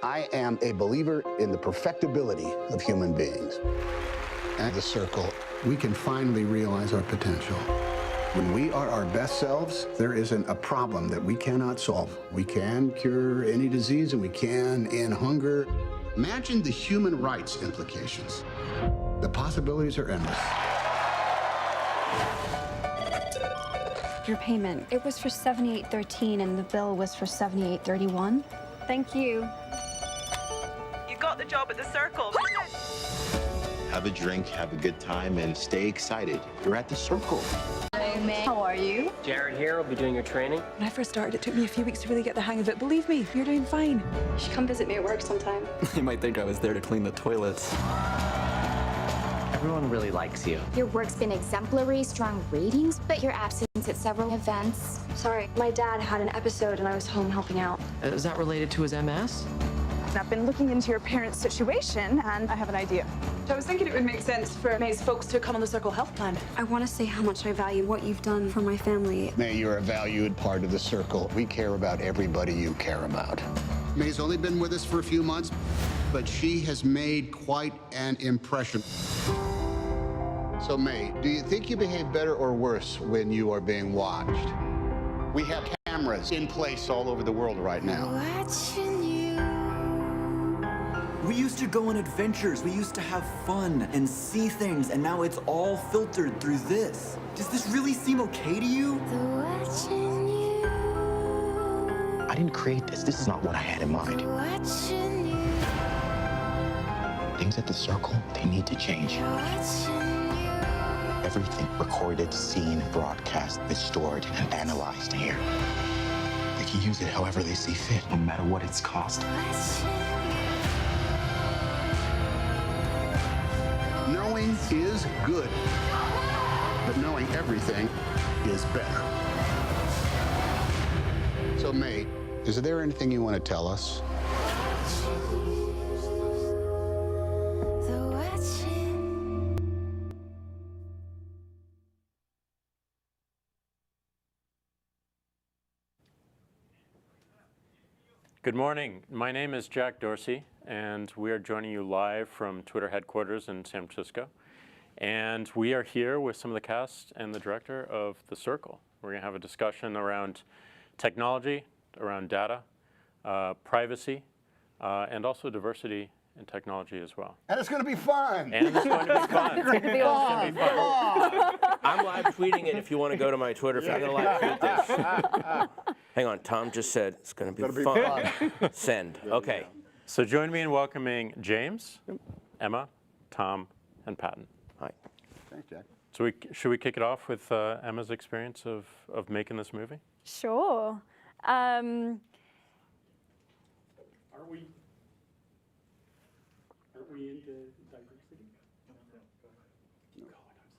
I am a believer in the perfectibility of human beings. At the Circle, we can finally realize our potential. When we are our best selves, there isn't a problem that we cannot solve. We can cure any disease, and we can end hunger. Imagine the human rights implications. The possibilities are endless. Your payment, it was for $78.13 and the bill was for $78.31. Thank you. You got the job at the Circle. Have a drink, have a good time, and stay excited. You're at the Circle. Hi, May. How are you? Jared here will be doing your training. When I first started, it took me a few weeks to really get the hang of it. Believe me, you're doing fine. You should come visit me at work sometime. You might think I was there to clean the toilets. Everyone really likes you. Your work's been exemplary, strong ratings, but your absence at several events. Sorry, my dad had an episode and I was home helping out. Is that related to his MS? I've been looking into your parents' situation, and I have an idea. I was thinking it would make sense for May's folks to come on the Circle Health Plan. I want to say how much I value what you've done for my family. May, you're a valued part of the Circle. We care about everybody you care about. May's only been with us for a few months, but she has made quite an impression. So, May, do you think you behave better or worse when you are being watched? We have cameras in place all over the world right now. We used to go on adventures, we used to have fun and see things, and now it's all filtered through this. Does this really seem okay to you? I didn't create this. This is not what I had in mind. Things at the Circle, they need to change. Everything recorded, seen, broadcast is stored and analyzed here. They can use it however they see fit, no matter what it's cost. Knowing is good, but knowing everything is better. So, May, is there anything you want to tell us? Good morning. My name is Jack Dorsey, and we are joining you live from Twitter headquarters in San Francisco. And we are here with some of the cast and the director of The Circle. We're going to have a discussion around technology, around data, privacy, and also diversity in technology as well. And it's going to be fun. And it's going to be fun. It's going to be awesome. I'm live tweeting it if you want to go to my Twitter. If you're going to live tweet this. Hang on, Tom just said it's going to be fun. Send. Okay. So join me in welcoming James, Emma, Tom, and Patton. Hi. Thanks, Jack. So should we kick it off with Emma's experience of making this movie? Sure. Are we into diversity?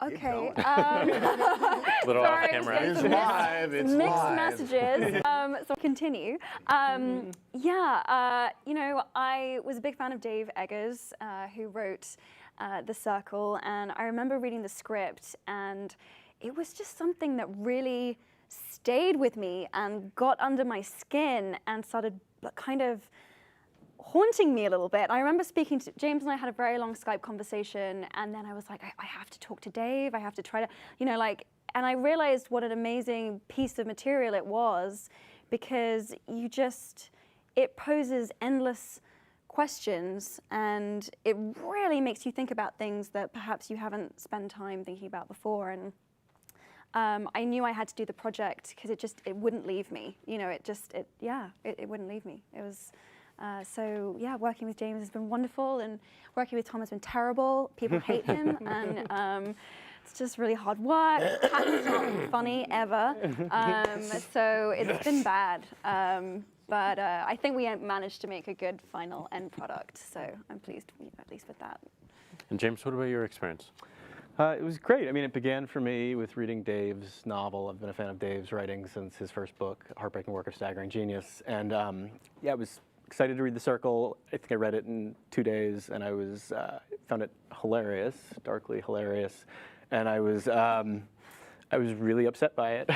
Okay. Little off camera. It's live. It's mixed messages. So continue. You know, I was a big fan of Dave Eggers, who wrote The Circle, and I remember reading the script, and it was just something that really stayed with me and got under my skin and started kind of haunting me a little bit. I remember speaking to James, and I had a very long Skype conversation, and then I was like, I have to talk to Dave. I have to try to, you know, like, and I realized what an amazing piece of material it was, because it poses endless questions, and it really makes you think about things that perhaps you haven't spent time thinking about before. And I knew I had to do the project because it wouldn't leave me. You know, it wouldn't leave me. It was. So yeah, working with James has been wonderful, and working with Tom has been terrible. People hate him, and it's just really hard work. Patton's not funny ever, so it's been bad. But I think we managed to make a good final end product, so I'm pleased at least with that. And James, what about your experience? It was great. I mean, it began for me with reading Dave's novel. I've been a fan of Dave's writing since his first book, Heartbreaking Work of Staggering Genius. And yeah, I was excited to read The Circle. I think I read it in 2 days, and I found it hilarious, darkly hilarious. And I I was really upset by it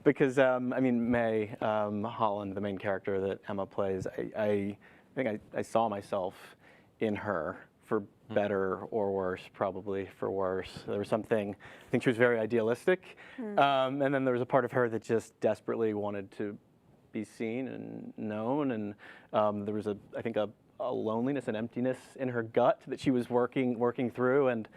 because I mean May Holland, the main character that Emma plays, I think I saw myself in her, for better or worse, probably for worse. There was something, I think she was very idealistic, and then there was a part of her that just desperately wanted to be seen and known, and there was I think a loneliness and emptiness in her gut that she was working through, and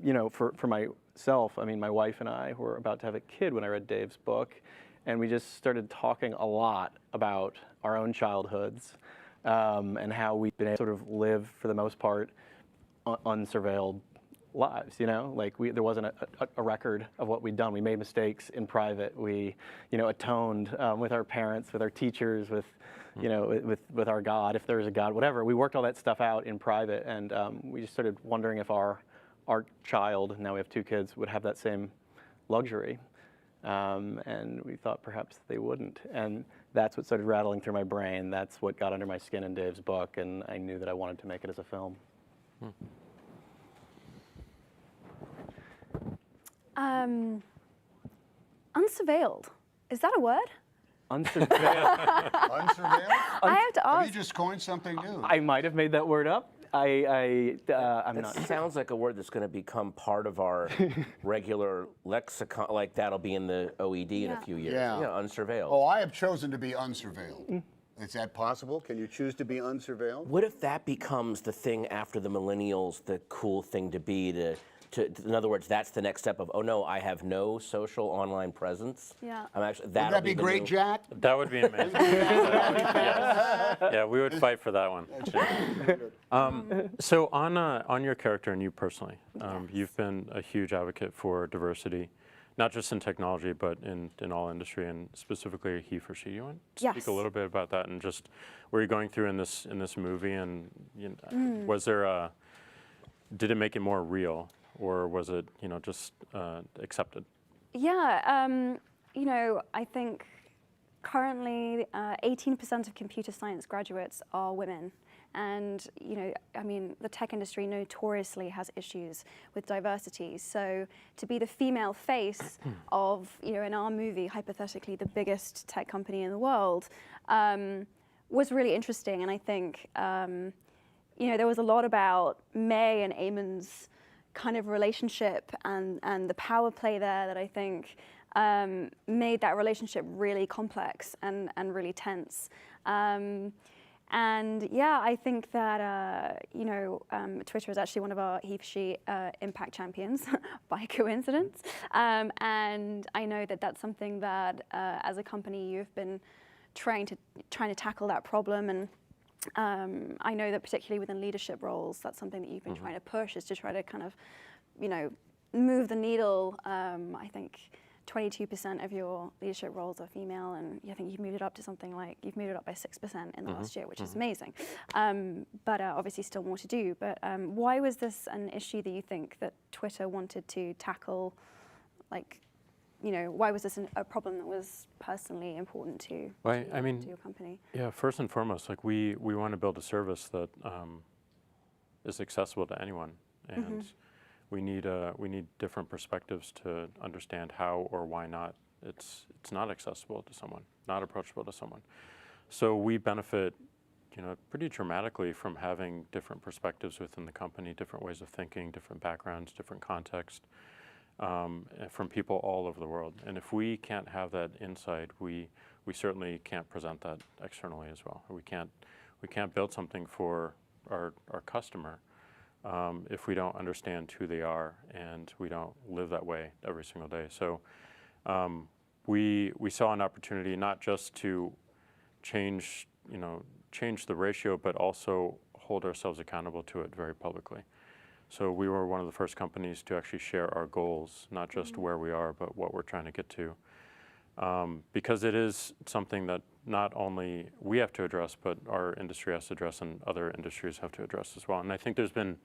you know, for myself, I mean, my wife and I were about to have a kid when I read Dave's book, and we just started talking a lot about our own childhoods and how we've been able to sort of live, for the most part, unsurveilled lives, you know? Like, there wasn't a record of what we'd done. We made mistakes in private. We, you know, atoned with our parents, with our teachers, with, you know, with our God, if there was a God, whatever. We worked all that stuff out in private, and we just started wondering if our child, now we have 2 kids, would have that same luxury. And we thought perhaps they wouldn't. And that's what started rattling through my brain. That's what got under my skin in Dave's book, and I knew that I wanted to make it as a film. Unsurveilled. Is that a word? Unsurveilled. Unsurveilled? I have to ask. Have you just coined something new? I might have made that word up. I'm not. It sounds like a word that's going to become part of our regular lexicon. Like that'll be in the OED in a few years. Yeah. Unsurveilled. Oh, I have chosen to be unsurveilled. Is that possible? Can you choose to be unsurveilled? What if that becomes the thing after the millennials, the cool thing to be, in other words, that's the next step of, oh no, I have no social online presence. Yeah. I'm actually, Would that be great, Jack? That would be amazing. Yes. Yeah, we would fight for that one. So on your character and you personally, you've been a huge advocate for diversity, not just in technology, but in all industry, and specifically he for she. You want to speak a little bit about that and just where you're going through in this movie, and you know, was there did it make it more real, or was it, you know, just accepted? Yeah, you know, I think currently 18% of computer science graduates are women. And, you know, I mean, the tech industry notoriously has issues with diversity. So to be the female face of, you know, in our movie, hypothetically, the biggest tech company in the world, was really interesting. And I think, you know, there was a lot about May and Eamon's kind of relationship and the power play there that I think made that relationship really complex and really tense. And yeah, I think that, you know, Twitter is actually one of our he for she impact champions by coincidence. And I know that that's something that as a company you've been trying to tackle that problem. And I know that particularly within leadership roles, that's something that you've been trying to push, is to try to kind of, you know, move the needle. I think 22% of your leadership roles are female, and I think you've moved it up to something like, you've moved it up by 6% in the last year, which is amazing. But obviously still more to do. But why was this an issue that you think that Twitter wanted to tackle? Like, you know, why was this a problem that was personally important to your company? Yeah, first and foremost, like we want to build a service that is accessible to anyone, and we need different perspectives to understand how or why not it's not accessible to someone, not approachable to someone. So we benefit, you know, pretty dramatically from having different perspectives within the company, different ways of thinking, different backgrounds, different context. From people all over the world. And if we can't have that insight, we certainly can't present that externally as well. We can't build something for our customer if we don't understand who they are and we don't live that way every single day. So we saw an opportunity not just to change the ratio, but also hold ourselves accountable to it very publicly. So we were one of the first companies to actually share our goals, not just where we are, but what we're trying to get to. Because it is something that not only we have to address, but our industry has to address and other industries have to address as well. And I think there's been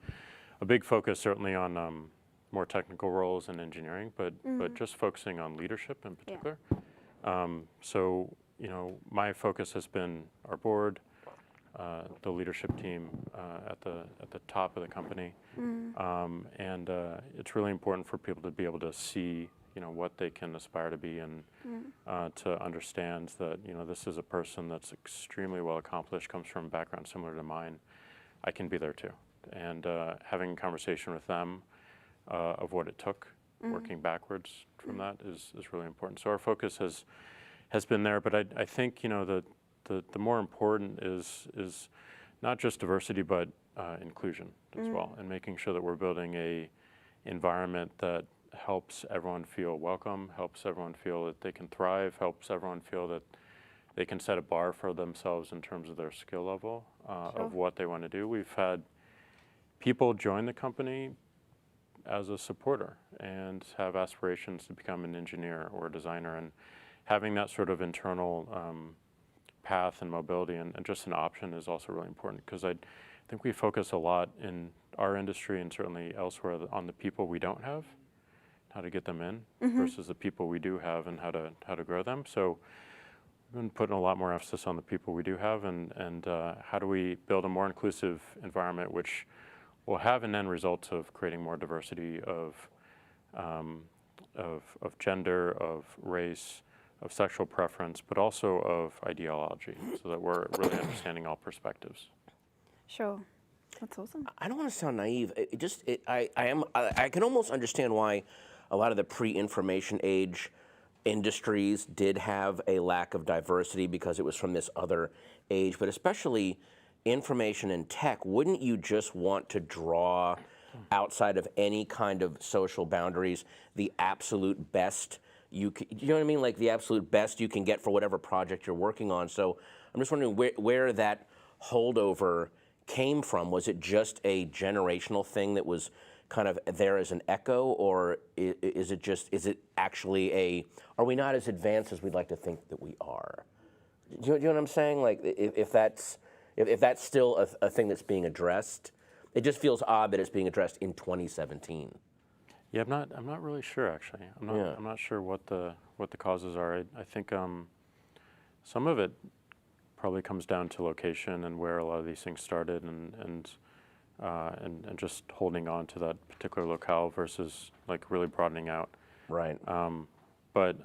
a big focus certainly on more technical roles in engineering, but just focusing on leadership in particular. Yeah. So, you know, my focus has been our board, the leadership team at the top of the company, and it's really important for people to be able to see, what they can aspire to be, and to understand that, this is a person that's extremely well accomplished, comes from a background similar to mine. I can be there too, and having a conversation with them of what it took, working backwards from that is really important. So our focus has been there, but I think the more important is not just diversity, but inclusion as well, and making sure that we're building a environment that helps everyone feel welcome, helps everyone feel that they can thrive, helps everyone feel that they can set a bar for themselves in terms of their skill level of what they want to do. We've had people join the company as a supporter and have aspirations to become an engineer or a designer, and having that sort of internal path and mobility and just an option is also really important, because I think we focus a lot in our industry and certainly elsewhere on the people we don't have, how to get them in, versus the people we do have and how to grow them. So we've been putting a lot more emphasis on the people we do have, and how do we build a more inclusive environment which will have an end result of creating more diversity of gender, of race, of sexual preference, but also of ideology, so that we're really understanding all perspectives. Sure. That's awesome. I don't want to sound naive. I can almost understand why a lot of the pre-information age industries did have a lack of diversity, because it was from this other age, but especially information and tech. Wouldn't you just want to draw outside of any kind of social boundaries the absolute best you know what I mean? Like the absolute best you can get for whatever project you're working on. So I'm just wondering where that holdover came from. Was it just a generational thing that was kind of there as an echo, or is it actually are we not as advanced as we'd like to think that we are? Do you know what I'm saying? Like if that's still a thing that's being addressed, it just feels odd that it's being addressed in 2017. Yeah, I'm not really sure actually. I'm not sure what the causes are. I think some of it probably comes down to location and where a lot of these things started, and just holding on to that particular locale versus like really broadening out. Right. But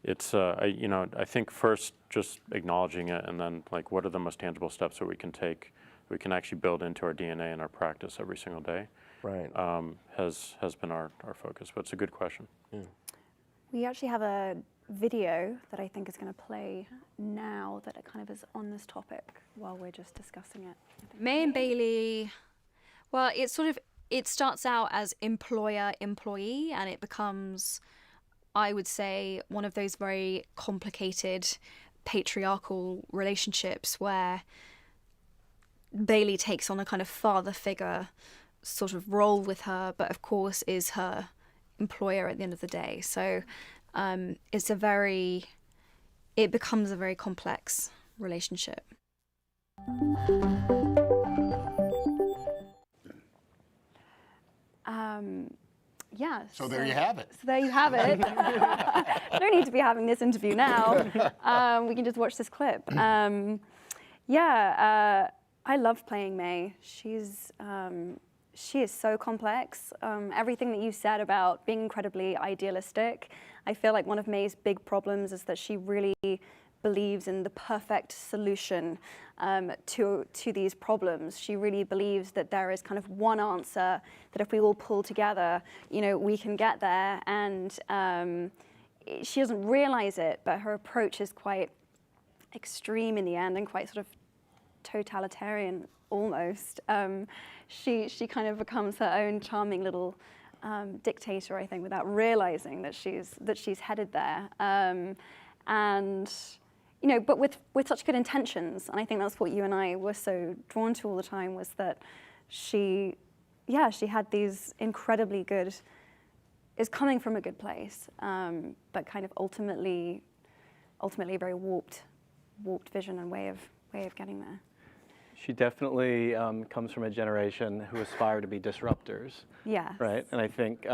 it's I think first just acknowledging it, and then like what are the most tangible steps that we can take, we can actually build into our DNA and our practice every single day. Right. Has been our focus, but it's a good question. Yeah. We actually have a video that I think is going to play now that it kind of is on this topic while we're just discussing it. May and Bailey, well, it starts out as employer-employee, and it becomes, I would say, one of those very complicated patriarchal relationships where Bailey takes on a kind of father figure sort of role with her, but of course is her employer at the end of the day. So it becomes a very complex relationship. Yeah. So there you have it. So there you have it. No need to be having this interview now. We can just watch this clip. I love playing May. She is so complex. Everything that you said about being incredibly idealistic, I feel like one of May's big problems is that she really believes in the perfect solution to these problems. She really believes that there is kind of one answer, that if we all pull together, we can get there. And she doesn't realize it, but her approach is quite extreme in the end and quite sort of totalitarian almost. She kind of becomes her own charming little dictator, I think, without realizing that she's headed there. But with such good intentions, and I think that's what you and I were so drawn to all the time, was that she had these incredibly good, is coming from a good place, but kind of ultimately a very warped vision and way of getting there. She definitely comes from a generation who aspire to be disruptors. Yeah. Right, and I think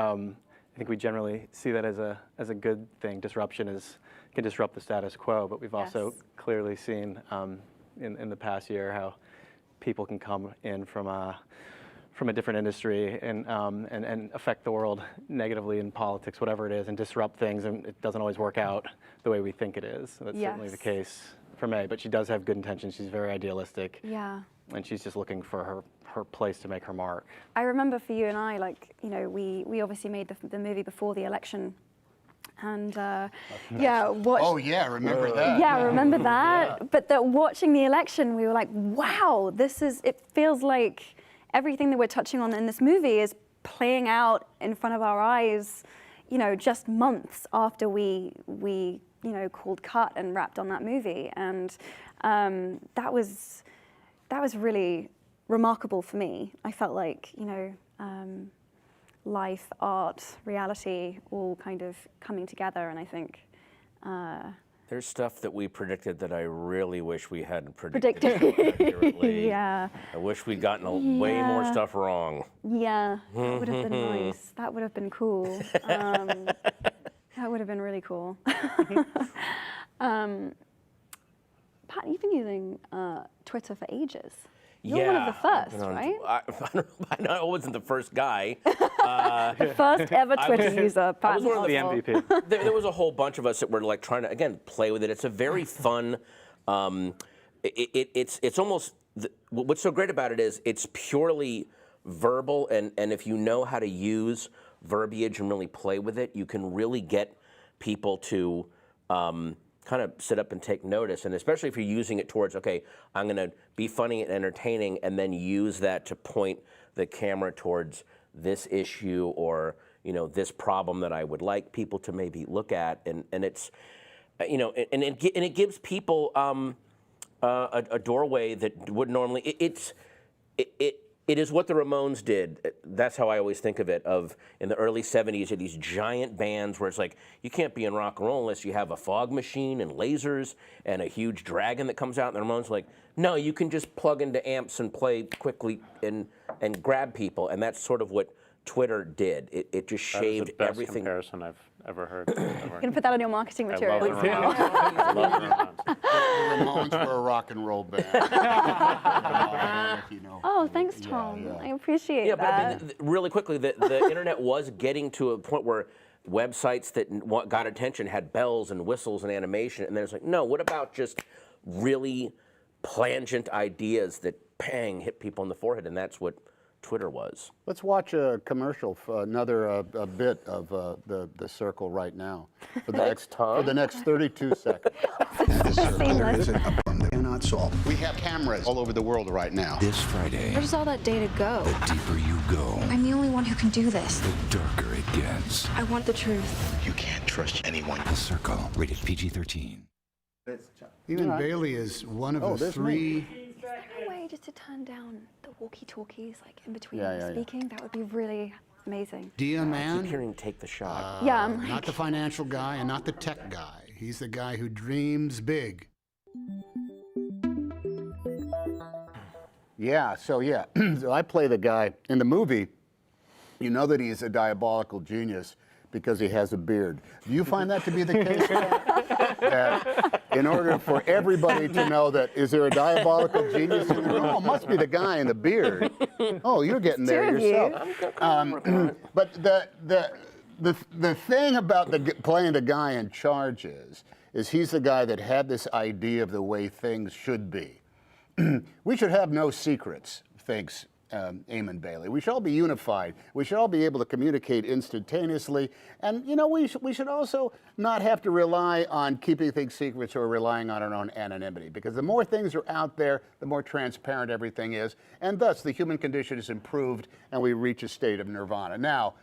we generally see that as a good thing. Disruption can disrupt the status quo, but we've also clearly seen in the past year, how people can come in from a different industry and affect the world negatively in politics, whatever it is, and disrupt things, and it doesn't always work out the way we think it is. That's certainly the case for May, but she does have good intentions. She's very idealistic. Yeah. And she's just looking for her place to make her mark. I remember for you and I, like, you know, we obviously made the movie before the election. And Oh yeah, remember that? Yeah, remember that. Yeah. But watching the election, we were like, wow, it feels like everything that we're touching on in this movie is playing out in front of our eyes, you know, just months after we you know, called cut and wrapped on that movie. And that was really remarkable for me. I felt like, you know, life, art, reality, all kind of coming together, and I think there's stuff that we predicted that I really wish we hadn't predicted. Yeah. I wish we'd gotten way more stuff wrong. Yeah, that would have been nice. That would have been cool. That would have been really cool. Pat, you've been using Twitter for ages. You're one of the first, right? I know I wasn't the first guy. The first ever Twitter user, Pat. I was one of the MVP. There was a whole bunch of us that were like trying to, again, play with it. It's a very fun, it's almost, what's so great about it is it's purely verbal, and if you know how to use verbiage and really play with it, you can really get people to kind of sit up and take notice, and especially if you're using it towards, okay, I'm going to be funny and entertaining, and then use that to point the camera towards this issue or, you know, this problem that I would like people to maybe look at, and it's, you know, and it gives people a doorway that would normally, it is what the Ramones did. That's how I always think of it, of in the early 70s, you had these giant bands where it's like, you can't be in rock and roll unless you have a fog machine and lasers and a huge dragon that comes out, and the Ramones are like, no, you can just plug into amps and play quickly and grab people, and that's sort of what Twitter did. It just shaved everything. That is the best comparison I've ever heard. You're going to put that on your marketing material. I love the Ramones. The Ramones were a rock and roll band. Oh, thanks, Tom. I appreciate that. But really quickly, the internet was getting to a point where websites that got attention had bells and whistles and animation, and then it's like, no, what about just really plangent ideas that hit people in the forehead, and that's what Twitter was. Let's watch a commercial, another a bit of the Circle right now for the next 32 seconds. There is an abundance cannot solve. We have cameras all over the world right now. This Friday, Where does all that data go? the deeper you go, I'm the only one who can do this. the darker it gets. I want the truth. You can't trust anyone. The Circle, rated PG-13. Even Bailey is one of the three. Is there a way just to turn down the walkie-talkies, like in between Yeah. speaking? That would be really amazing. Dia I Man, keep hearing take the shot. Yeah, I'm like, not the financial guy and not the tech guy. He's the guy who dreams big. So I play the guy in the movie. You know that he's a diabolical genius because he has a beard. Do you find that to be the case? That in order for everybody to know that, is there a diabolical genius in the room? Oh, it must be the guy in the beard. Oh, you're getting there yourself. But the thing about playing the guy in charge is he's the guy that had this idea of the way things should be. We should have no secrets, thinks Eamon Bailey. We should all be unified. We should all be able to communicate instantaneously. And, you know, we should also not have to rely on keeping things secrets or relying on our own anonymity. Because the more things are out there, the more transparent everything is. And thus, the human condition is improved and we reach a state of nirvana. Now,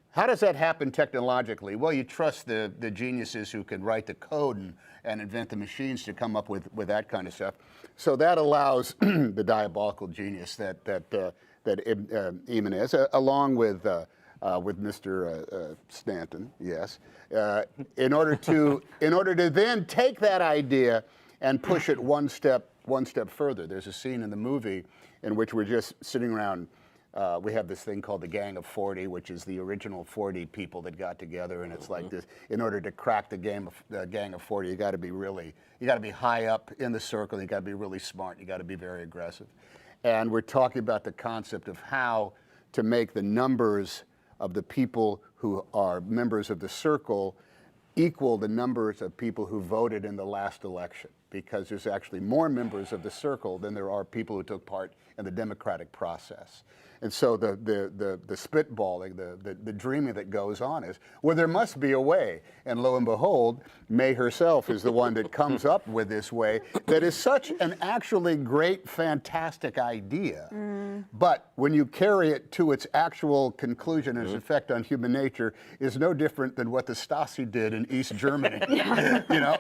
how does that happen technologically? Well, you trust the geniuses who can write the code and invent the machines to come up with that kind of stuff. So that allows the diabolical genius that Eamon is, along with Mr. Stanton, yes, in order to then take that idea and push it one step further. There's a scene in the movie in which we're just sitting around we have this thing called the Gang of 40, which is the original 40 people that got together, and it's like this. In order to crack the Gang of 40, you got to be high up in the circle. You got to be really smart. You got to be very aggressive. And we're talking about the concept of how to make the numbers of the people who are members of the circle equal the numbers of people who voted in the last election, because there's actually more members of the circle than there are people who took part in the democratic process. And so the spitballing, the dreaming that goes on is, well, there must be a way. And lo and behold, May herself is the one that comes up with this way that is such an actually great, fantastic idea. But when you carry it to its actual conclusion and its effect on human nature is no different than what the Stasi did in East Germany. You know,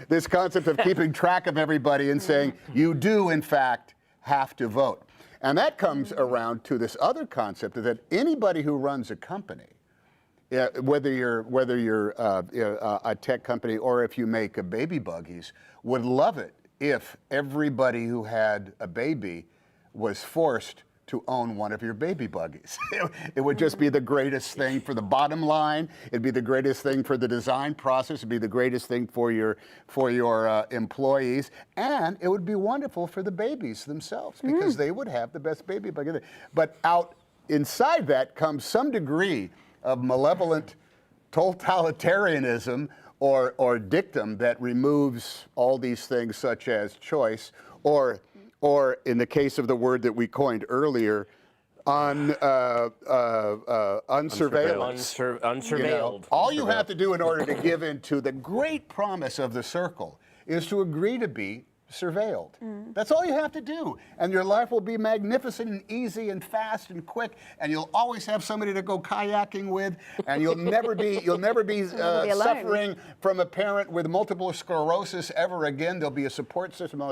this concept of keeping track of everybody and saying, you do, in fact, have to vote. And that comes around to this other concept that anybody who runs a company, whether you're a tech company or if you make baby buggies, would love it if everybody who had a baby was forced to own one of your baby buggies. It would just be the greatest thing for the bottom line. It'd be the greatest thing for the design process. It'd be the greatest thing for your employees, and it would be wonderful for the babies themselves because they would have the best baby buggy. But out inside that comes some degree of malevolent totalitarianism or dictum that removes all these things such as choice or in the case of the word that we coined earlier, unsurveillance. Unsurveilled. You know, all you have to do in order to give in to the great promise of the circle is to agree to be surveilled. That's all you have to do. And your life will be magnificent and easy and fast and quick, and you'll always have somebody to go kayaking with, and you'll never be suffering from a parent with multiple sclerosis ever again. There'll be a support system.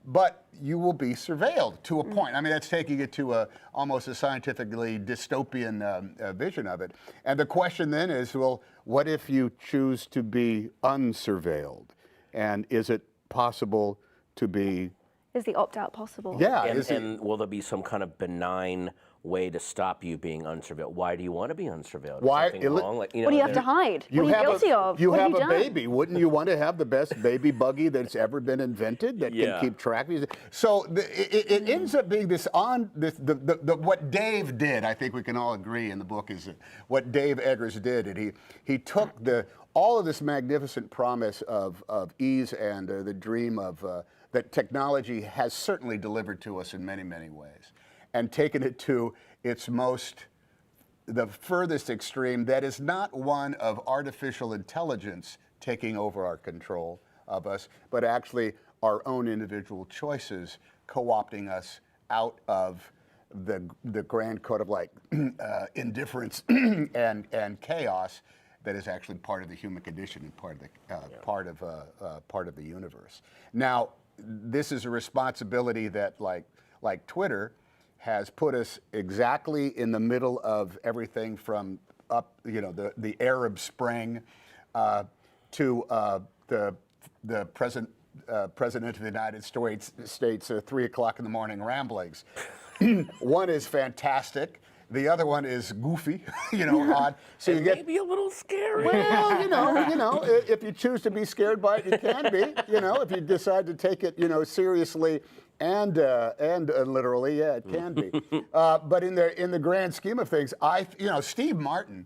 But you will be surveilled to a point. I mean, that's taking it to almost a scientifically dystopian vision of it. And the question then is, well, what if you choose to be unsurveilled? And is it possible to be... Is the opt-out possible? Yeah. And will there be some kind of benign way to stop you being unsurveilled? Why do you want to be unsurveilled? Why? Wrong? Like, What do you have to hide? What are you guilty of? You What have have you a done? baby. Wouldn't you want to have the best baby buggy that's ever been invented that can keep track of you? So it ends up being this what Dave did. I think we can all agree in the book is that what Dave Eggers did, and he took all of this magnificent promise of ease and the dream of that technology has certainly delivered to us in many, many ways, and taken it to the furthest extreme that is not one of artificial intelligence taking over our control of us, but actually our own individual choices co-opting us out of the grand code of like indifference and chaos that is actually part of the human condition and part of the universe. Now, this is a responsibility that like Twitter has put us exactly in the middle of everything from the Arab Spring to the president of the United States 3 o'clock in the morning ramblings. One is fantastic. The other one is goofy, odd. So you get maybe a little scary. Well, if you choose to be scared by it, you can be. If you decide to take it, seriously and literally, yeah, it can be. But in the grand scheme of things, Steve Martin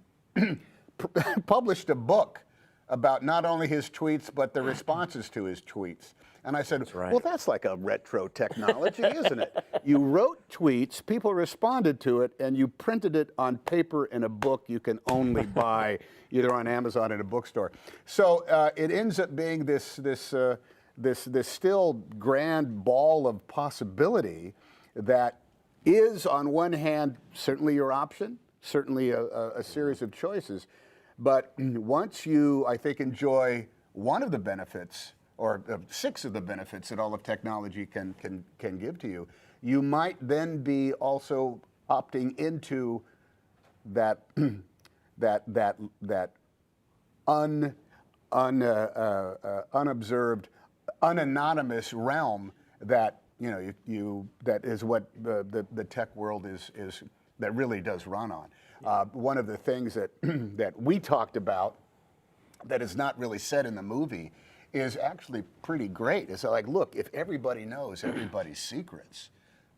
published a book about not only his tweets but the responses to his tweets. And I said, well, that's like a retro technology, isn't it? You wrote tweets, people responded to it, and you printed it on paper in a book you can only buy either on Amazon or in a bookstore. So it ends up being this still grand ball of possibility that is, on one hand, certainly your option, certainly a series of choices. But once you, I think, enjoy one of the benefits, or 6 of the benefits that all of technology can give to you, you might then be also opting into that unobserved, unanonymous realm that that is what the tech world is that really does run on. One of the things that that we talked about that is not really said in the movie is actually pretty great. It's like, look, if everybody knows everybody's secrets,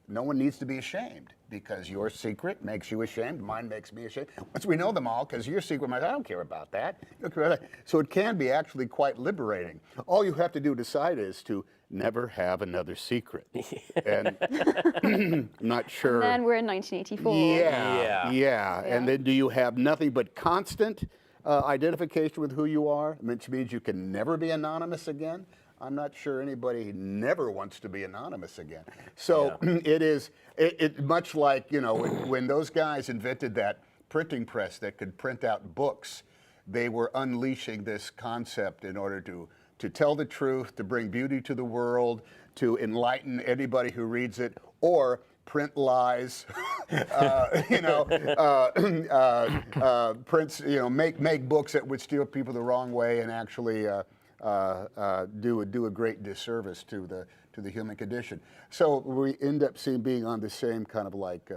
no one needs to be ashamed, because your secret makes you ashamed, mine makes me ashamed. Once we know them all, because your secret, I don't care about that. You don't care about that. So it can be actually quite liberating. All you have to do decide is to never have another secret. And I'm not sure. And then we're in 1984. Yeah. And then do you have nothing but constant identification with who you are, which means you can never be anonymous again? I'm not sure anybody never wants to be anonymous again. So it is much like, you know, when those guys invented that printing press that could print out books, they were unleashing this concept in order to tell the truth, to bring beauty to the world, to enlighten anybody who reads it, or print lies, prints, make books that would steer people the wrong way and actually do a great disservice to the human condition. So we end up being on the same kind of like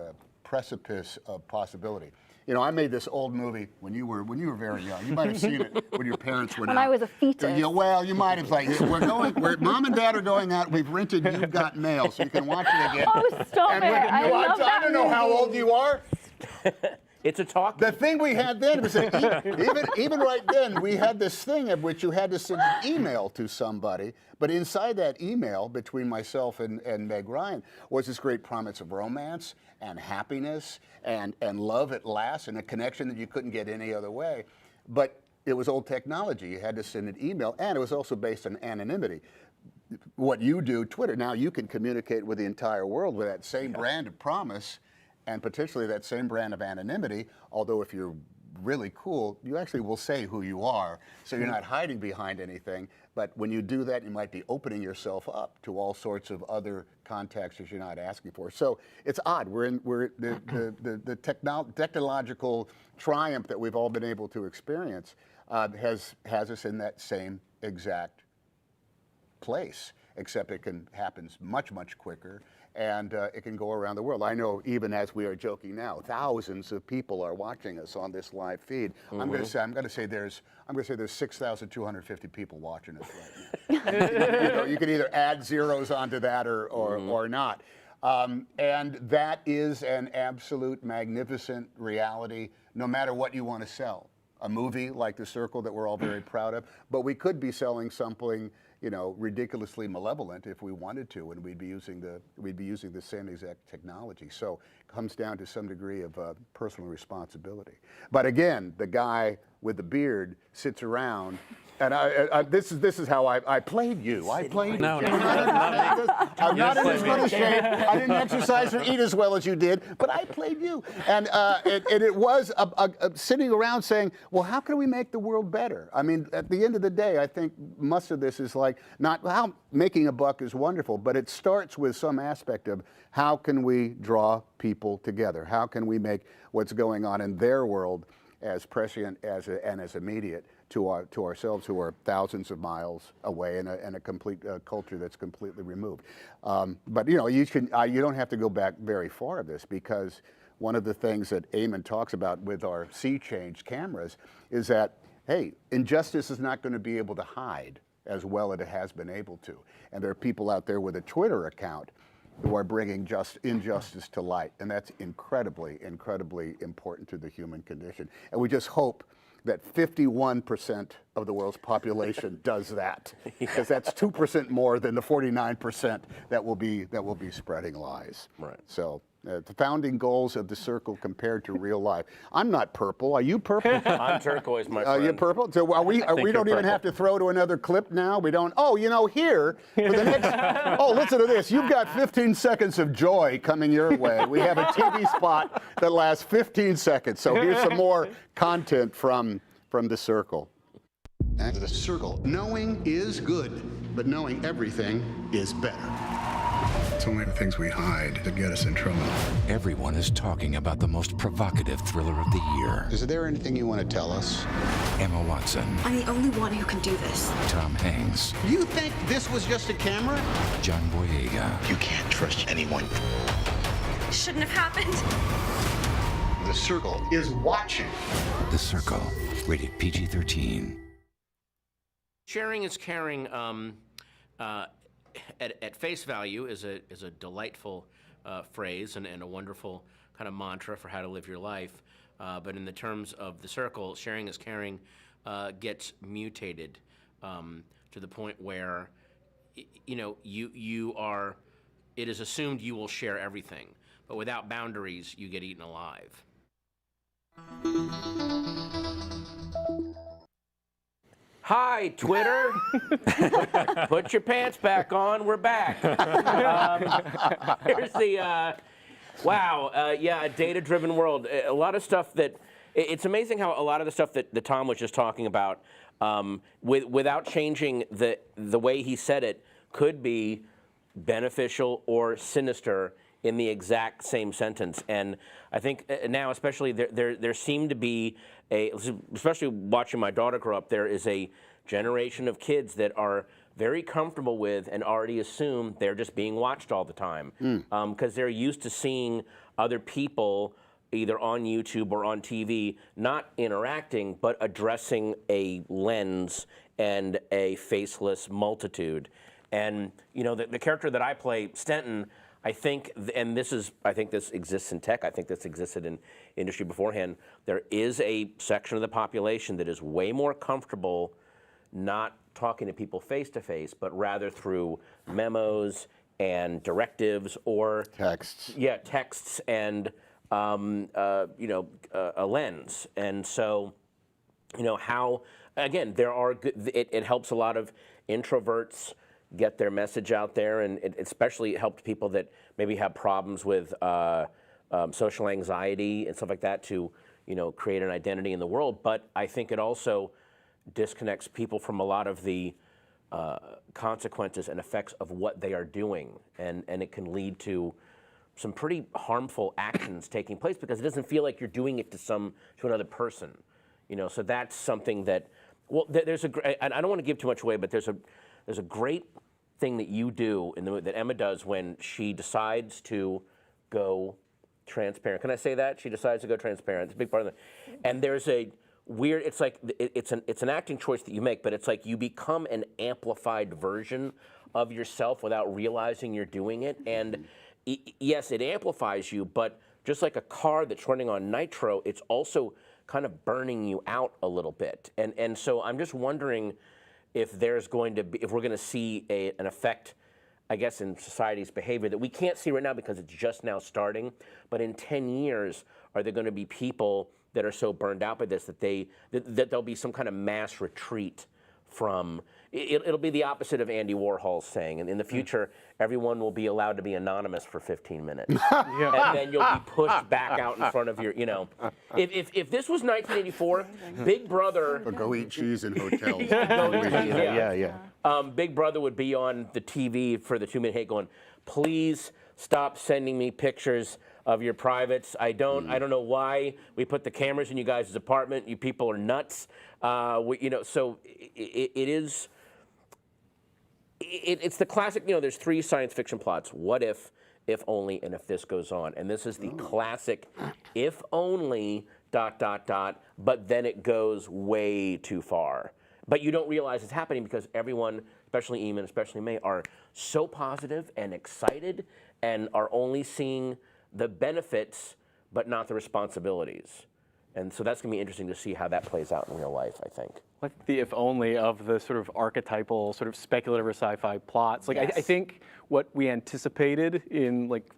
precipice of possibility. You know, I made this old movie when you were very young. You might have seen it when your parents were. When I was a fetus. Well, you might have Mom and Dad are going out. We've rented You've Got Mail, so you can watch it again. Oh, stop it! I love that I don't know how old you are. It's a talk. The thing we had then was that even right then, we had this thing of which you had to send an email to somebody, but inside that email between myself and Meg Ryan was this great promise of romance and happiness and love at last and a connection that you couldn't get any other way. But it was old technology. You had to send an email, and it was also based on anonymity. What you do, Twitter, now you can communicate with the entire world with that same brand of promise and potentially that same brand of anonymity, although if you're really cool, you actually will say who you are, so you're not hiding behind anything. But when you do that, you might be opening yourself up to all sorts of other contexts that you're not asking for. So it's odd. The technological triumph that we've all been able to experience has us in that same exact place, except it happens much, much quicker. And it can go around the world. I know, even as we are joking now, thousands of people are watching us on this live feed. Mm-hmm. I'm going to say there's 6,250 people watching us right now. You can either add zeros onto that or not. And that is an absolute magnificent reality, no matter what you want to sell. A movie like The Circle that we're all very proud of, but we could be selling something, ridiculously malevolent if we wanted to, and we'd be using the same exact technology. So it comes down to some degree of personal responsibility. But again, the guy with the beard sits around, and this is how I played you. I played you. I'm not in as good a shape. I didn't exercise or eat as well as you did, but I played you. And it was sitting around saying, well, how can we make the world better? I mean, at the end of the day, I think most of this is like, not how making a buck is wonderful, but it starts with some aspect of how can we draw people together? How can we make what's going on in their world as prescient and as immediate to ourselves, who are thousands of miles away in a complete culture that's completely removed. But you don't have to go back very far of this, because one of the things that Eamon talks about with our sea change cameras is that, hey, injustice is not going to be able to hide as well as it has been able to. And there are people out there with a Twitter account who are bringing injustice to light. And that's incredibly, incredibly important to the human condition. And we just hope that 51% of the world's population does that, because that's 2% more than the 49% that will be spreading lies. Right. So the founding goals of The Circle compared to real life. I'm not purple. Are you purple? I'm turquoise, my friend. You're purple. So we don't even have to throw to another clip now. We don't. Oh, here for the next. Oh, listen to this. You've got 15 seconds of joy coming your way. We have a TV spot that lasts 15 seconds. So here's some more content from The Circle. And The Circle. Knowing is good, but knowing everything is better. It's only the things we hide that get us in trouble. Everyone is talking about the most provocative thriller of the year. Is there anything you want to tell us? Emma Watson. I'm the only one who can do this. Tom Hanks. You think this was just a camera? John Boyega. You can't trust anyone. Shouldn't have happened. The Circle is watching. The Circle, rated PG-13. Sharing is caring. At face value is a delightful phrase and a wonderful kind of mantra for how to live your life. But in the terms of The Circle, sharing is caring gets mutated to the point where, you are. It is assumed you will share everything, but without boundaries, you get eaten alive. Hi, Twitter. Put your pants back on. We're back. Here's the, a data-driven world. A lot of stuff that, it's amazing how a lot of the stuff that Tom was just talking about, without changing the way he said it, could be beneficial or sinister in the exact same sentence. And I think now, especially, there seem to be especially watching my daughter grow up, there is a generation of kids that are very comfortable with and already assume they're just being watched all the time. Because they're used to seeing other people either on YouTube or on TV, not interacting, but addressing a lens and a faceless multitude. And the character that I play, Stenton, I think this exists in tech. I think this existed in industry beforehand. There is a section of the population that is way more comfortable not talking to people face to face, but rather through memos and directives or texts. Yeah, texts and a lens. And so, how again there are it helps a lot of introverts get their message out there, and it especially helped people that maybe have problems with social anxiety and stuff like that to, create an identity in the world. But I think it also disconnects people from a lot of the consequences and effects of what they are doing, and it can lead to some pretty harmful actions taking place because it doesn't feel like you're doing it to another person, So that's something that, there's and I don't want to give too much away, but there's a great thing that you do that Emma does when she decides to go transparent. Can I say that? She decides to go transparent. It's a big part of it. And there's a weird, it's like, it's an acting choice that you make, but it's like you become an amplified version of yourself without realizing you're doing it. And yes, it amplifies you, but just like a car that's running on nitro, it's also kind of burning you out a little bit. And so I'm just wondering if we're going to see an effect, I guess, in society's behavior that we can't see right now because it's just now starting. But in 10 years, are there going to be people that are so burned out by this that there'll be some kind of mass retreat from? It'll be the opposite of Andy Warhol's saying, and in the future, everyone will be allowed to be anonymous for 15 minutes, and then you'll be pushed back out in front of your, If this was 1984, Big Brother. Or go eat cheese in hotels. Big Brother would be on the TV for the 2-minute hit, going, "Please stop sending me pictures of your privates. I don't know why we put the cameras in you guys' apartment. You people are nuts." So it is. It's the classic, there's 3 science fiction plots. What if only, and if this goes on. And this is the classic, if only, ... but then it goes way too far. But you don't realize it's happening because everyone, especially Eamon, especially May, are so positive and excited and are only seeing the benefits, but not the responsibilities. And so that's going to be interesting to see how that plays out in real life, I think. Like the if only of the sort of archetypal, sort of speculative or sci-fi plots. Like, yes. I think what we anticipated in like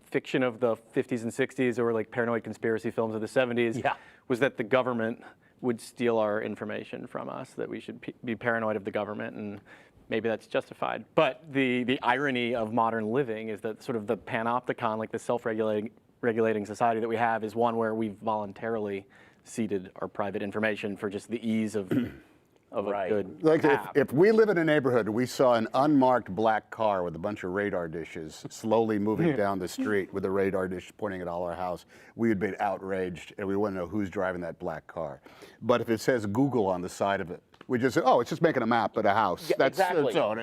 fiction of the 50s and 60s or like paranoid conspiracy films of the 70s was that the government would steal our information from us, that we should be paranoid of the government, and maybe that's justified. But the irony of modern living is that sort of the panopticon, like the self-regulating society that we have, is one where we've voluntarily ceded our private information for just the ease of a good Like app. if we live in a neighborhood and we saw an unmarked black car with a bunch of radar dishes slowly moving down the street with a radar dish pointing at all our house, we would be outraged and we wouldn't know who's driving that black car. But if it says Google on the side of it, we just say, oh, it's just making a map of a house. Yeah, That's exactly. its own.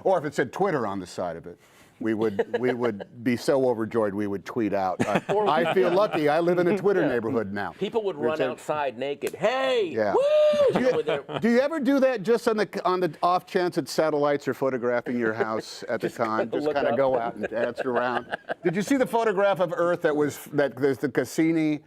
Or if it said Twitter on the side of it, we would be so overjoyed we would tweet out, I feel lucky, I live in a Twitter neighborhood now. People would run outside naked. Hey, yeah. woo! Do you ever do that just on the off chance that satellites are photographing your house at the time? Just kind of go out and dance around. Did you see the photograph of Earth that there's the Cassini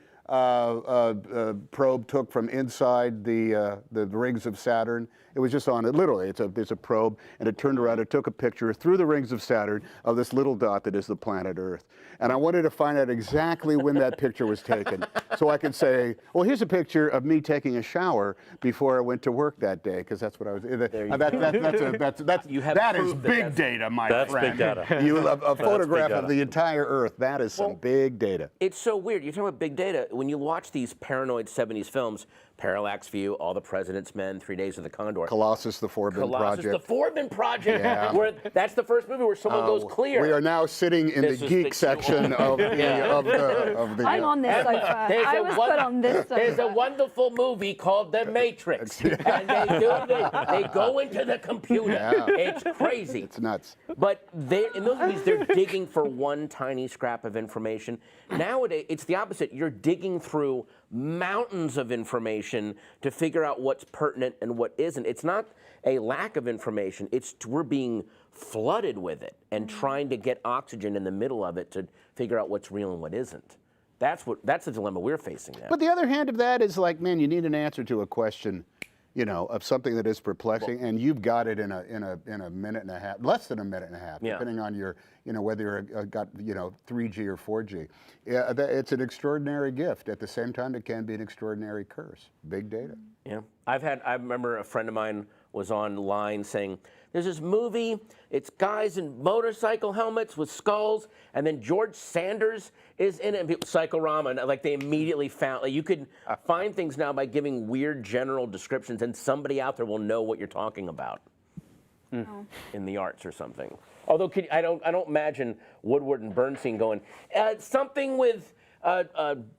probe took from inside the rings of Saturn? It was just on it. Literally, there's a probe, and it turned around. It took a picture through the rings of Saturn of this little dot that is the planet Earth. And I wanted to find out exactly when that picture was taken, so I could say, well, here's a picture of me taking a shower before I went to work that day, because that's what I was. That is big data, my friend. That's big data. A photograph of the entire Earth. That is some big data. It's so weird. You're talking about big data. When you watch these paranoid 70s films, Parallax View, All the President's Men, 3 Days of the Condor. Colossus, the Forbin Project. The Forbin Project. Yeah. Where that's the first movie where someone goes clear. We are now sitting in the geek section of the. I'm on this sofa. I was put on this sofa. There's a wonderful movie called The Matrix, and they go into the computer. Yeah. It's crazy. It's nuts. But in those movies, they're digging for one tiny scrap of information. Nowadays, it's the opposite. You're digging through mountains of information to figure out what's pertinent and what isn't. It's not a lack of information. We're being flooded with it and trying to get oxygen in the middle of it to figure out what's real and what isn't. That's the dilemma we're facing now. But the other hand of that is like, man, you need an answer to a question, of something that is perplexing, and you've got it in a minute and a half, less than a minute and a half, depending on your, whether you got 3G or 4G. Yeah, it's an extraordinary gift. At the same time, it can be an extraordinary curse. Big data. Yeah, I remember a friend of mine was online saying, there's this movie, it's guys in motorcycle helmets with skulls, and then George Sanders is in it, Psychorama, and like they immediately found, like you could find things now by giving weird general descriptions, and somebody out there will know what you're talking about in the arts or something. Although I don't imagine Woodward and Bernstein going, something with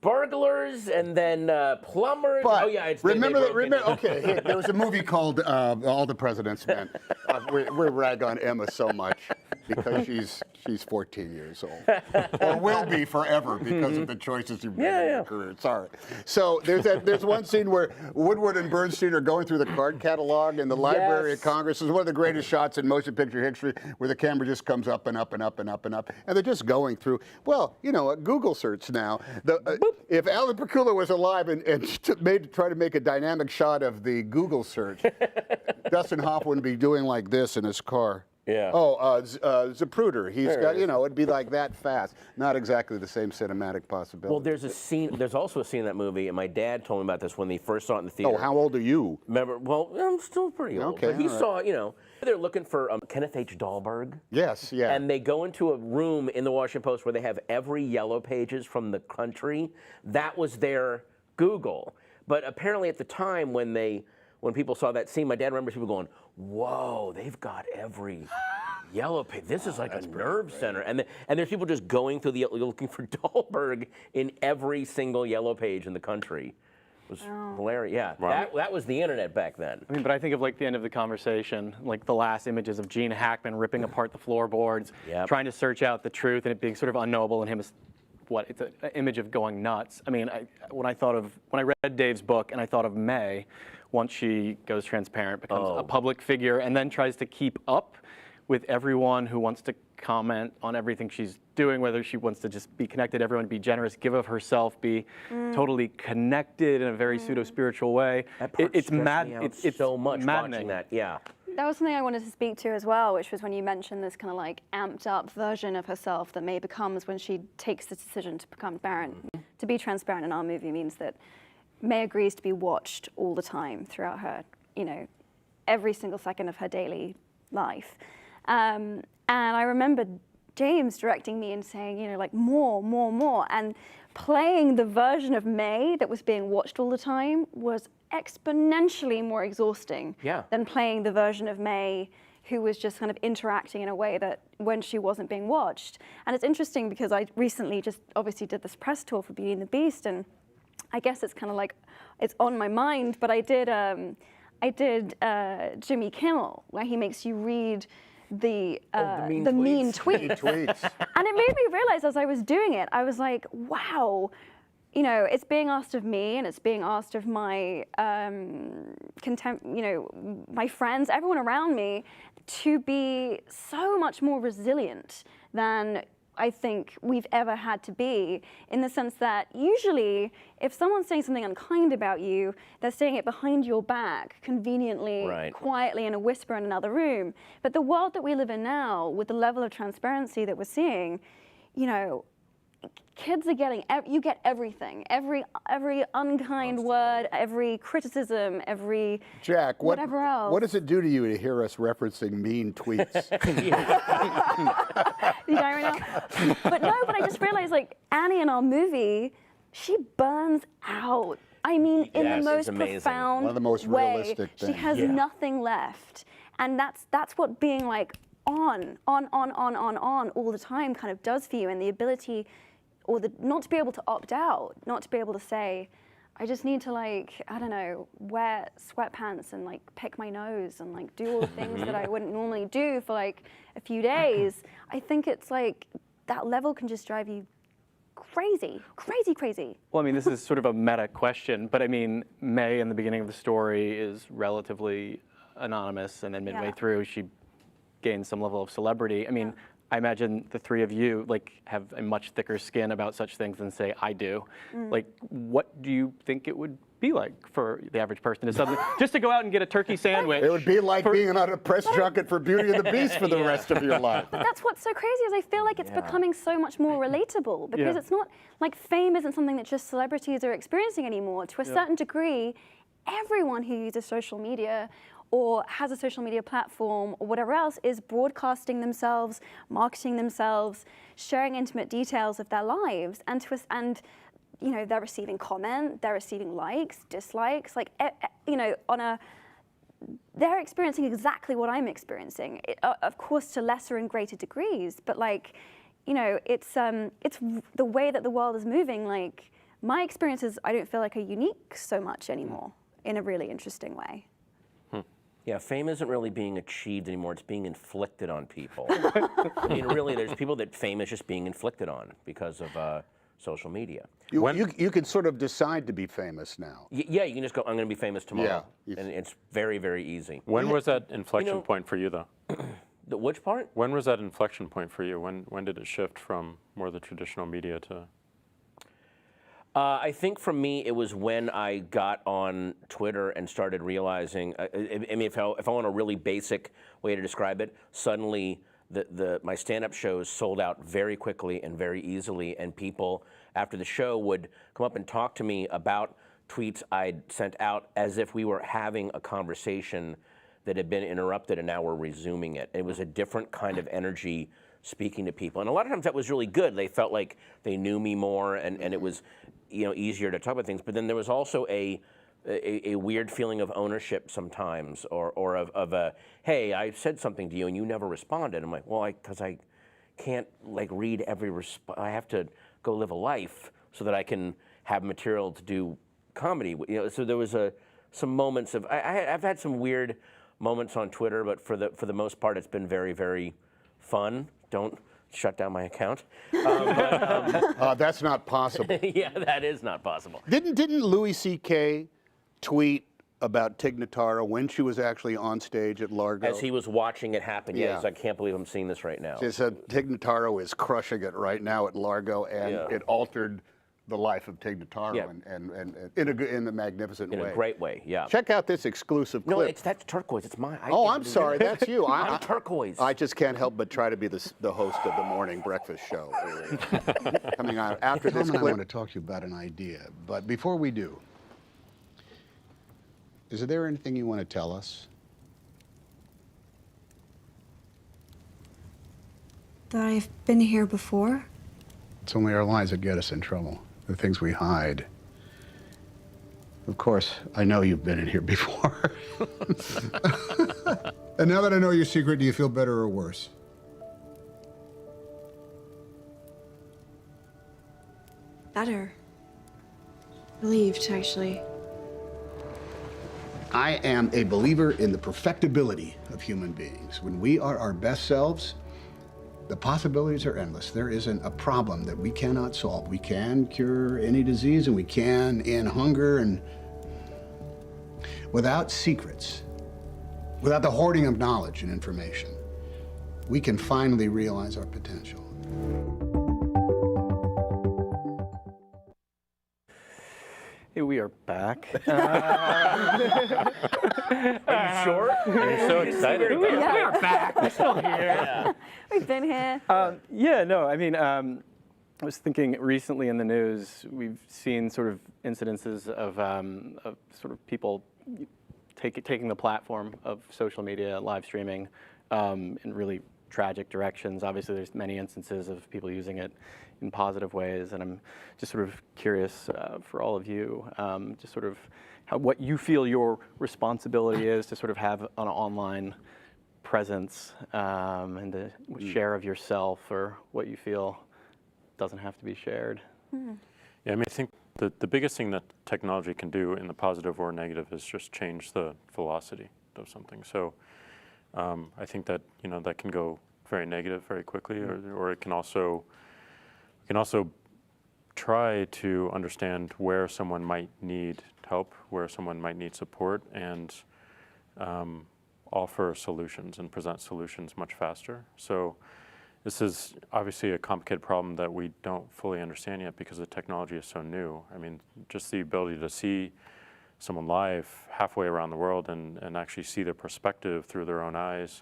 burglars and then plumbers. But oh yeah, it's remember. Okay, there was a movie called All the President's Men. We rag on Emma so much because she's 14 years old, or will be forever because of the choices you've made in your career. Sorry. So there's one scene where Woodward and Bernstein are going through the card catalog in the Library of Congress. It's one of the greatest shots in motion picture history, where the camera just comes up and up and up and up and up, and they're just going through. Well, a Google search now. If Alan Pakula was alive and tried to make a dynamic shot of the Google search, Dustin Hoffman would be doing like this in his car. Yeah. Oh, Zapruder. He's got, it'd be like that fast. Not exactly the same cinematic possibility. Well, there's also a scene in that movie, and my dad told me about this when they first saw it in the theater. Oh, how old are you? Remember, well, I'm still pretty old. Okay, but he saw, they're looking for Kenneth H. Dahlberg. Yes, yeah. And they go into a room in the Washington Post where they have every yellow pages from the country. That was their Google. But apparently at the time when people saw that scene, my dad remembers people going, whoa, they've got every yellow page. This is like a nerve center. And there's people just going through looking for Dahlberg in every single yellow page in the country. It was hilarious. Yeah, wow. That was the internet back then. I mean, but I think of like the end of the conversation, like the last images of Gene Hackman ripping apart the floorboards, trying to search out the truth, and it being sort of unknowable, and him as it's an image of going nuts. I mean, when I read Dave's book and I thought of May, once she goes transparent, becomes a public figure, and then tries to keep up with everyone who wants to comment on everything she's doing, whether she wants to just be connected, everyone be generous, give of herself, be totally connected in a very pseudo-spiritual way. It's mad. It's so much maddening. watching that. Yeah. That was something I wanted to speak to as well, which was when you mentioned this kind of like amped up version of herself that May becomes when she takes the decision to become transparent. To be transparent in our movie means that May agrees to be watched all the time throughout her, every single second of her daily life. And I remember James directing me and saying, like more. And playing the version of May that was being watched all the time was exponentially more exhausting than playing the version of May who was just kind of interacting in a way that when she wasn't being watched. And it's interesting because I recently just obviously did this press tour for Beauty and the Beast, and I guess it's kind of like, it's on my mind, but I did Jimmy Kimmel, where he makes you read the mean mean tweets. tweets. And it made me realize as I was doing it, I was like, wow, you know, it's being asked of me and it's being asked of my my friends, everyone around me, to be so much more resilient than I think we've ever had to be, in the sense that usually if someone's saying something unkind about you, they're saying it behind your back, conveniently, quietly in a whisper in another room. But the world that we live in now, with the level of transparency that we're seeing, you know, kids are getting, you get everything, every unkind word, every criticism, every Jack, whatever else. What does it do to you to hear us referencing mean tweets? You know, right now? But I just realized, like, Annie in our movie, she burns out. I mean, in the most profound One of the most way. realistic She things. has nothing left. And that's what being like on all the time kind of does for you, and the ability, or not to be able to opt out, not to be able to say, I just need to, like, I don't know, wear sweatpants and like pick my nose and like do all the things that I wouldn't normally do for like a few days. I think it's like that level can just drive you crazy. Well, I mean, this is sort of a meta question, but I mean, May in the beginning of the story is relatively anonymous, and then midway through she gains some level of celebrity. I mean, I imagine the three of you like have a much thicker skin about such things than, say, I do. Like, what do you think it would be like for the average person to suddenly just to go out and get a turkey sandwich? It would be like being on a press junket for Beauty and the Beast for the rest of your life. But that's what's so crazy, is I feel like it's becoming so much more relatable, because it's not like fame isn't something that just celebrities are experiencing anymore. To a certain degree, everyone who uses social media or has a social media platform or whatever else is broadcasting themselves, marketing themselves, sharing intimate details of their lives, and you know, they're receiving comment, they're receiving likes, dislikes, like, you know, they're experiencing exactly what I'm experiencing, of course to lesser and greater degrees, but like, you know, it's the way that the world is moving. Like, my experiences, I don't feel like are unique so much anymore, in a really interesting way. Yeah, fame isn't really being achieved anymore. It's being inflicted on people. I mean, really, there's people that fame is just being inflicted on because of social media. You can sort of decide to be famous now. Yeah, you can just go, I'm going to be famous tomorrow. Yeah. And it's very, very easy. When was that inflection point for you, though? The which part? When was that inflection point for you? When did it shift from more the traditional media to... I think for me, it was when I got on Twitter and started realizing, I mean, if I want a really basic way to describe it, suddenly my stand-up shows sold out very quickly and very easily, and people after the show would come up and talk to me about tweets I'd sent out as if we were having a conversation that had been interrupted and now we're resuming it. It was a different kind of energy speaking to people. And a lot of times that was really good. They felt like they knew me more, and it was, you know, easier to talk about things. But then there was also a weird feeling of ownership sometimes, or of a, hey, I said something to you and you never responded. I'm like, well, because I can't like read every I have to go live a life so that I can have material to do comedy. You know, so there was some moments of, I've had some weird moments on Twitter, but for the most part, it's been very, very fun. Don't shut down my account. That's not possible. Yeah, that is not possible. Didn't Louis C.K. tweet about Tig Notaro when she was actually on stage at Largo? As he was watching it happen, yeah. He's like, I can't believe I'm seeing this right now. She said Tig Notaro is crushing it right now at Largo, and it altered the life of Tig Notaro and in a magnificent way. In a great way, yeah. Check out this exclusive clip. No, that's turquoise. It's mine. I'm sorry, that's you. I'm turquoise. I just can't help but try to be the host of the morning breakfast show. Coming on after this clip. I want to talk to you about an idea, but before we do, is there anything you want to tell us? That I've been here before? It's only our lies that get us in trouble, the things we hide. Of course, I know you've been in here before. And now that I know your secret, do you feel better or worse? Better. Relieved, actually. I am a believer in the perfectibility of human beings. When we are our best selves, the possibilities are endless. There isn't a problem that we cannot solve. We can cure any disease, and we can end hunger, and without secrets, without the hoarding of knowledge and information, we can finally realize our potential. Hey, we are back. Are you sure? I'm so excited. We are back. We're still here. Yeah. We've been here. Yeah, no, I mean, I was thinking recently in the news, we've seen sort of incidences of sort of people taking the platform of social media, live streaming, in really tragic directions. Obviously, there's many instances of people using it in positive ways, and I'm just sort of curious for all of you, just sort of what you feel your responsibility is to sort of have an online presence and the share of yourself, or what you feel doesn't have to be shared. Yeah, I mean, I think the biggest thing that technology can do in the positive or negative is just change the velocity of something. So I think that, you know, that can go very negative very quickly, or it can also try to understand where someone might need help, where someone might need support, and offer solutions and present solutions much faster. So this is obviously a complicated problem that we don't fully understand yet because the technology is so new. I mean, just the ability to see someone live halfway around the world and actually see their perspective through their own eyes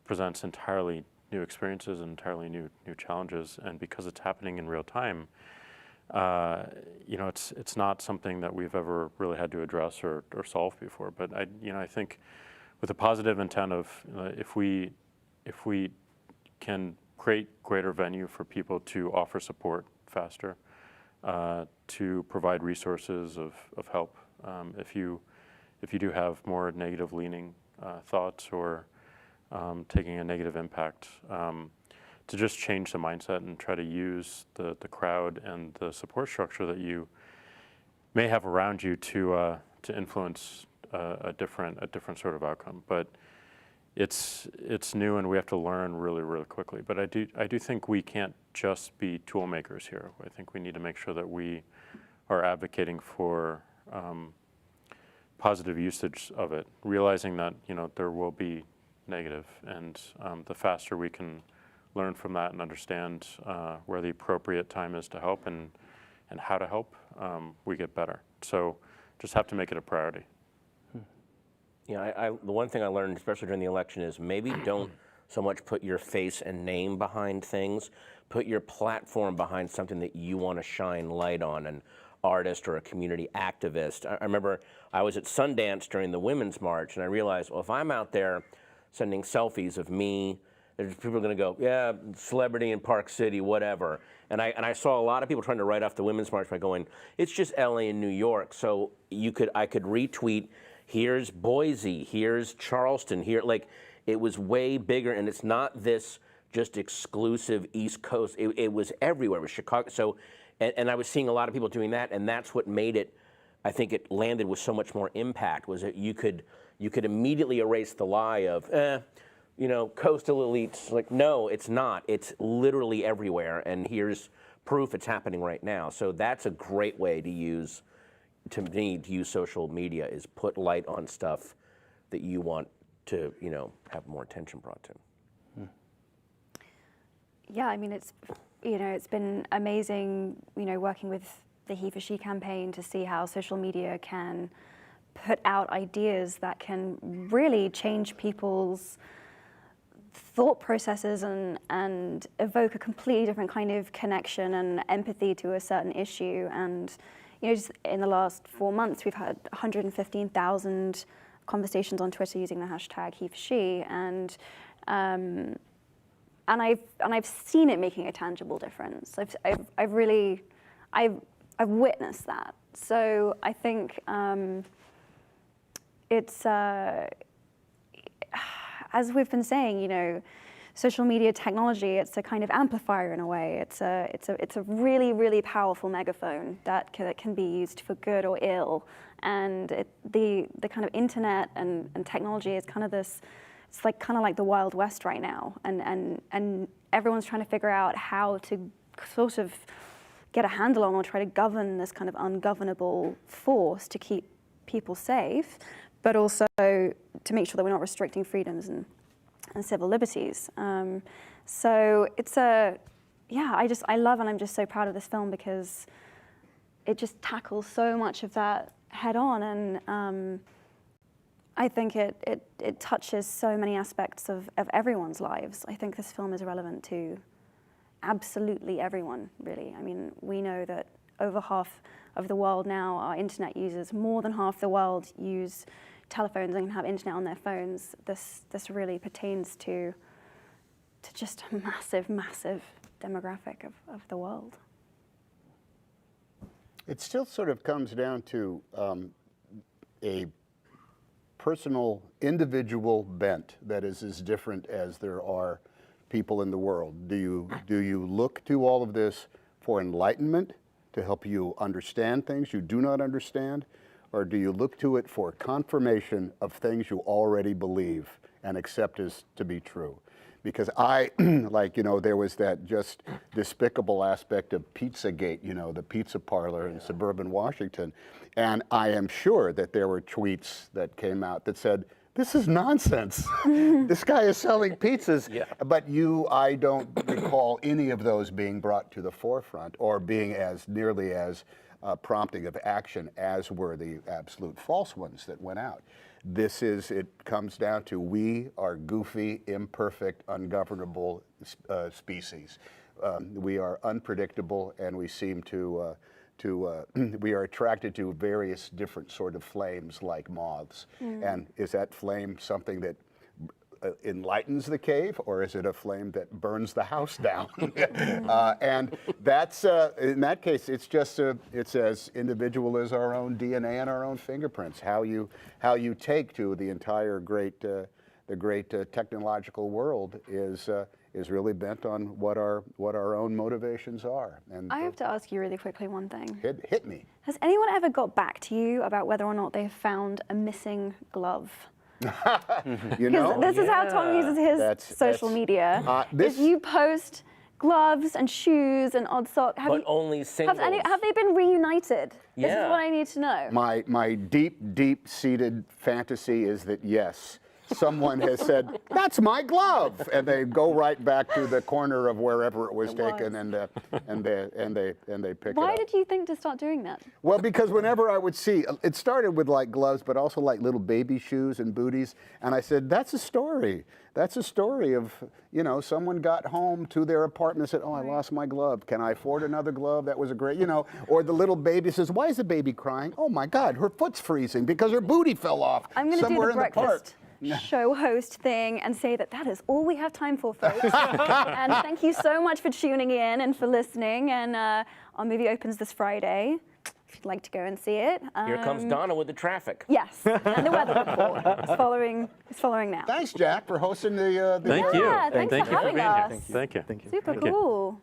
presents entirely new experiences and entirely new challenges. And because it's happening in real time, you know, it's not something that we've ever really had to address or solve before. But I think with a positive intent of if we can create greater venue for people to offer support faster, to provide resources of help, if you do have more negative leaning thoughts or taking a negative impact, to just change the mindset and try to use the crowd and the support structure that you may have around you to influence a different sort of outcome. But it's new, and we have to learn really, really quickly. But I do think we can't just be tool makers here. I think we need to make sure that we are advocating for positive usage of it, realizing that, you know, there will be negative, and the faster we can learn from that and understand where the appropriate time is to help and how to help, we get better. So just have to make it a priority. Yeah, the one thing I learned, especially during the election, is maybe don't so much put your face and name behind things. Put your platform behind something that you want to shine light on, an artist or a community activist. I remember I was at Sundance during the Women's March, and I realized, well, if I'm out there sending selfies of me, there's people are going to go, yeah, celebrity in Park City, whatever. And I saw a lot of people trying to write off the Women's March by going, it's just LA and New York. So I could retweet, here's Boise, here's Charleston, here, like, it was way bigger, and it's not this just exclusive East Coast. It was everywhere. It was Chicago. So, and I was seeing a lot of people doing that, and that's what made it, I think it landed with so much more impact, was that you could immediately erase the lie of, you know, coastal elites. Like, no, it's not. It's literally everywhere, and here's proof it's happening right now. So that's a great way to use, to me, to use social media, is put light on stuff that you want to, you know, have more attention brought to. Yeah, I mean, it's been amazing, you know, working with the He for She campaign to see how social media can put out ideas that can really change people's thought processes and evoke a completely different kind of connection and empathy to a certain issue. And, you know, just in the last 4 months, we've had 115,000 conversations on Twitter using the hashtag He for She, and I've seen it making a tangible difference. I've witnessed that. So I think it's as we've been saying, you know, social media technology, it's a kind of amplifier in a way. It's a really, really powerful megaphone that can be used for good or ill. And the kind of internet and technology is kind of this, it's like kind of like the Wild West right now. And everyone's trying to figure out how to sort of get a handle on or try to govern this kind of ungovernable force to keep people safe, but also to make sure that we're not restricting freedoms and civil liberties. So it's I love and I'm just so proud of this film because it just tackles so much of that head on, and I think it touches so many aspects of everyone's lives. I think this film is relevant to absolutely everyone, really. I mean, we know that over half of the world now are internet users. More than half the world use telephones and have internet on their phones. This really pertains to just a massive, massive demographic of the world. It still sort of comes down to a personal, individual bent that is as different as there are people in the world. Do you look to all of this for enlightenment, to help you understand things you do not understand, or do you look to it for confirmation of things you already believe and accept as to be true? Because there was that just despicable aspect of Pizzagate, the pizza parlor in suburban Washington. And I am sure that there were tweets that came out that said, this is nonsense. This guy is selling pizzas. Yeah. But I don't recall any of those being brought to the forefront or being as nearly as prompting of action as were the absolute false ones that went out. It comes down to we are goofy, imperfect, ungovernable species. We are unpredictable, and we seem to we are attracted to various different sort of flames like moths. And is that flame something that enlightens the cave, or is it a flame that burns the house down? And that's in that case, it's as individual as our own DNA and our own fingerprints. How you take to the entire great technological world is really bent on what our own motivations are. And I have to ask you really quickly one thing. Hit me. Has anyone ever got back to you about whether or not they've found a missing glove? This is how Tom uses his social media. If you post gloves and shoes and odd socks, only singles. Have they been reunited? Yeah. This is what I need to know. My deep-seated fantasy is that yes, someone has said, "That's my glove," and they go right back to the corner of wherever it was taken, and they pick it up. Why did you think to start doing that? Well, because whenever I would see, it started with like gloves, but also like little baby shoes and booties, and I said, "That's a story. That's a story of someone got home to their apartment and said, oh, I lost my glove. Can I afford another glove? That was a great, Or the little baby says, why is the baby crying? Oh my God, her foot's freezing because her booty fell off I'm going to do the park." breakfast show host thing and say that is all we have time for, folks. And thank you so much for tuning in and for listening. And our movie opens this Friday, if you'd like to go and see it. Here comes Donna with the traffic. Yes, and the weather report is following now. Thanks, Jack, for hosting the Thank you. Yeah, thanks for having us. Thank you. Super cool.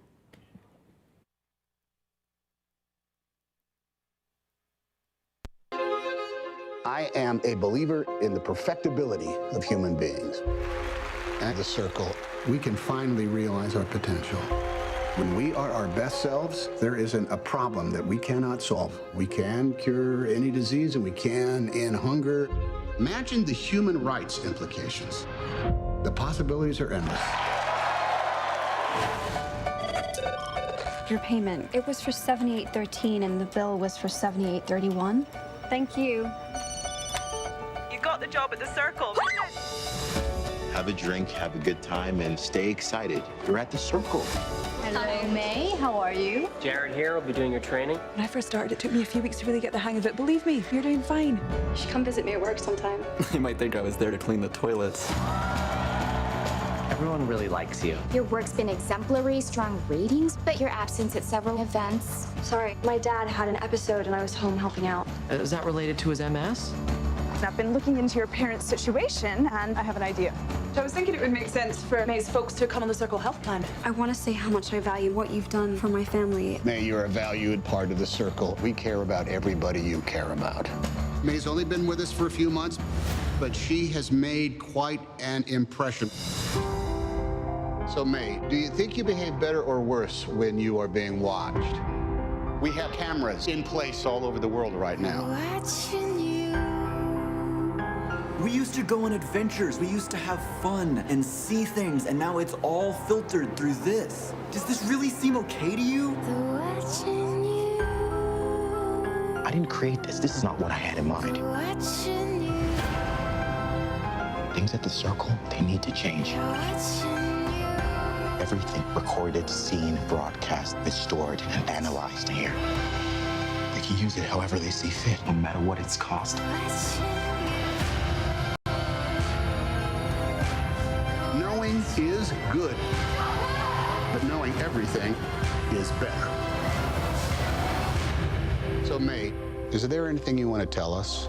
I am a believer in the perfectibility of human beings. At The Circle, we can finally realize our potential. When we are our best selves, there isn't a problem that we cannot solve. We can cure any disease, and we can end hunger. Imagine the human rights implications. The possibilities are endless. Your payment, it was for $78.13 and the bill was for $78.31. Thank you. You got the job at The Circle. Have a drink, have a good time, and stay excited. You're at The Circle. Hello, May. How are you? Jared here. Will be doing your training. When I first started, it took me a few weeks to really get the hang of it. Believe me, you're doing fine. You should come visit me at work sometime. You might think I was there to clean the toilets. Everyone really likes you. Your work's been exemplary, strong ratings, but your absence at several events. Sorry, my dad had an episode and I was home helping out. Is that related to his MS? I've been looking into your parents' situation, and I have an idea. I was thinking it would make sense for May's folks to come on the Circle Health Plan. I want to say how much I value what you've done for my family. May, you're a valued part of the Circle. We care about everybody you care about. May's only been with us for a few months, but she has made quite an impression. So, May, do you think you behave better or worse when you are being watched? We have cameras in place all over the world right now. We used to go on adventures, we used to have fun and see things, and now it's all filtered through this. Does this really seem okay to you? I didn't create this. This is not what I had in mind. Things at the Circle, they need to change. Everything recorded, seen, broadcast is stored and analyzed here. They can use it however they see fit, no matter what it's cost. Knowing is good, but knowing everything is better. So, May, is there anything you want to tell us?